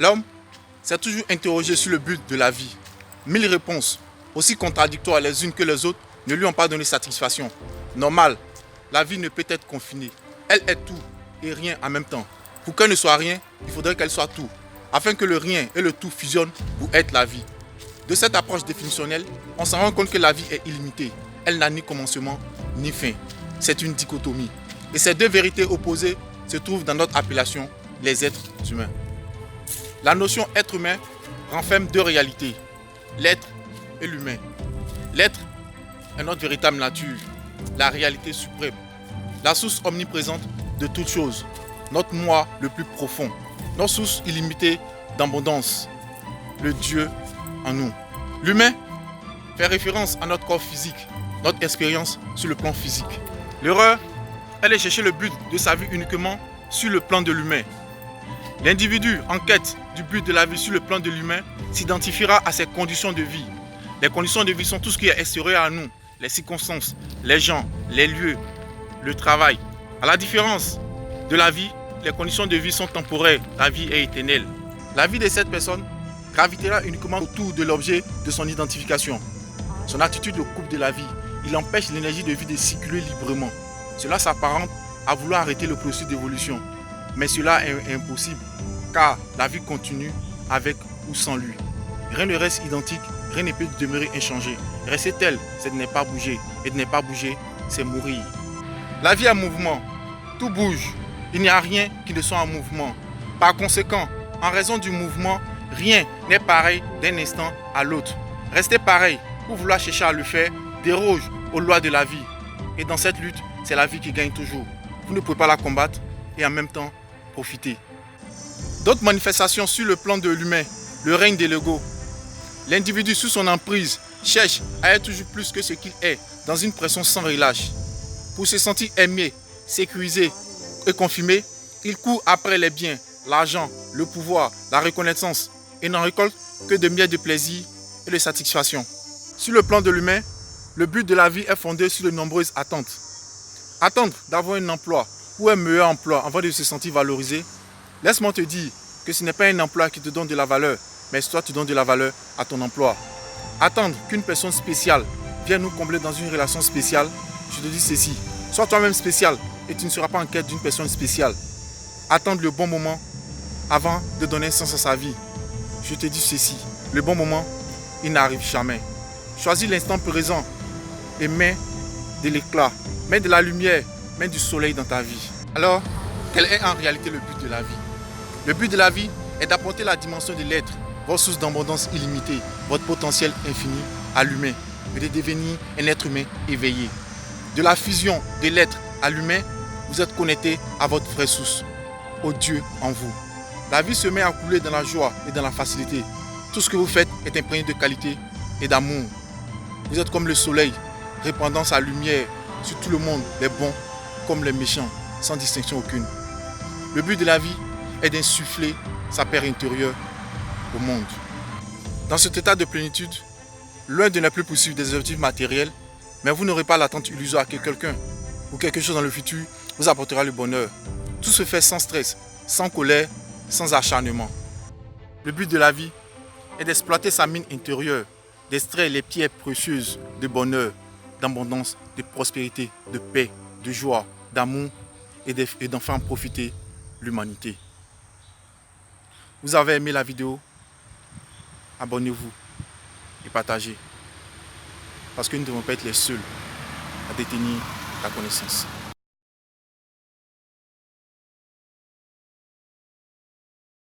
L'homme s'est toujours interrogé sur le but de la vie. 1000 réponses, aussi contradictoires les unes que les autres, ne lui ont pas donné satisfaction. Normal, la vie ne peut être confinée. Elle est tout et rien en même temps. Pour qu'elle ne soit rien, il faudrait qu'elle soit tout, afin que le rien et le tout fusionnent pour être la vie. De cette approche définitionnelle, on s'en rend compte que la vie est illimitée. Elle n'a ni commencement ni fin. C'est une dichotomie. Et ces deux vérités opposées se trouvent dans notre appellation, les êtres humains. La notion être humain renferme deux réalités, l'être et l'humain. L'être est notre véritable nature, la réalité suprême, la source omniprésente de toutes choses, notre moi le plus profond, notre source illimitée d'abondance, le Dieu en nous. L'humain fait référence à notre corps physique, notre expérience sur le plan physique. L'erreur, elle est chercher le but de sa vie uniquement sur le plan de l'humain. L'individu en quête du but de la vie sur le plan de l'humain s'identifiera à ses conditions de vie. Les conditions de vie sont tout ce qui est extérieur à nous, les circonstances, les gens, les lieux, le travail. À la différence de la vie, les conditions de vie sont temporaires, la vie est éternelle. La vie de cette personne gravitera uniquement autour de l'objet de son identification. Son attitude au couple de la vie, il empêche l'énergie de vie de circuler librement. Cela s'apparente à vouloir arrêter le processus d'évolution. Mais cela est impossible, car la vie continue avec ou sans lui. Rien ne reste identique, rien ne peut demeurer inchangé. Rester tel, c'est de ne pas bouger. Et de ne pas bouger, c'est mourir. La vie est en mouvement, tout bouge. Il n'y a rien qui ne soit en mouvement. Par conséquent, en raison du mouvement, rien n'est pareil d'un instant à l'autre. Rester pareil ou vouloir chercher à le faire déroge aux lois de la vie. Et dans cette lutte, c'est la vie qui gagne toujours. Vous ne pouvez pas la combattre et en même temps profiter. D'autres manifestations sur le plan de l'humain, le règne de l'ego. L'individu sous son emprise cherche à être toujours plus que ce qu'il est, dans une pression sans relâche. Pour se sentir aimé, sécurisé et confirmé, il court après les biens, l'argent, le pouvoir, la reconnaissance et n'en récolte que de miettes de plaisir et de satisfaction. Sur le plan de l'humain, le but de la vie est fondé sur de nombreuses attentes. Attendre d'avoir un emploi ou un meilleur emploi avant de se sentir valorisé, laisse-moi te dire que ce n'est pas un emploi qui te donne de la valeur, mais toi tu donnes de la valeur à ton emploi. Attendre qu'une personne spéciale vienne nous combler dans une relation spéciale, je te dis ceci, sois toi-même spécial et tu ne seras pas en quête d'une personne spéciale. Attendre le bon moment avant de donner un sens à sa vie. Je te dis ceci, le bon moment, il n'arrive jamais. Choisis l'instant présent et mets de l'éclat, mets de la lumière, mets du soleil dans ta vie. Alors, quel est en réalité le but de la vie? Le but de la vie est d'apporter la dimension de l'être, votre source d'abondance illimitée, votre potentiel infini à l'humain, et de devenir un être humain éveillé. De la fusion de l'être à l'humain, vous êtes connecté à votre vraie source, au Dieu en vous. La vie se met à couler dans la joie et dans la facilité. Tout ce que vous faites est imprégné de qualité et d'amour. Vous êtes comme le soleil, répandant sa lumière sur tout le monde, les bons comme les méchants, sans distinction aucune. Le but de la vie est d'insuffler sa paix intérieure au monde. Dans cet état de plénitude, loin de ne plus poursuivre des objectifs matériels, mais vous n'aurez pas l'attente illusoire que quelqu'un ou quelque chose dans le futur vous apportera le bonheur. Tout se fait sans stress, sans colère, sans acharnement. Le but de la vie est d'exploiter sa mine intérieure, d'extraire les pierres précieuses de bonheur, d'abondance, de prospérité, de paix, de joie, d'amour et d'en faire en profiter l'humanité. Vous avez aimé la vidéo? Abonnez-vous et partagez. Parce que nous ne devons pas être les seuls à détenir la connaissance.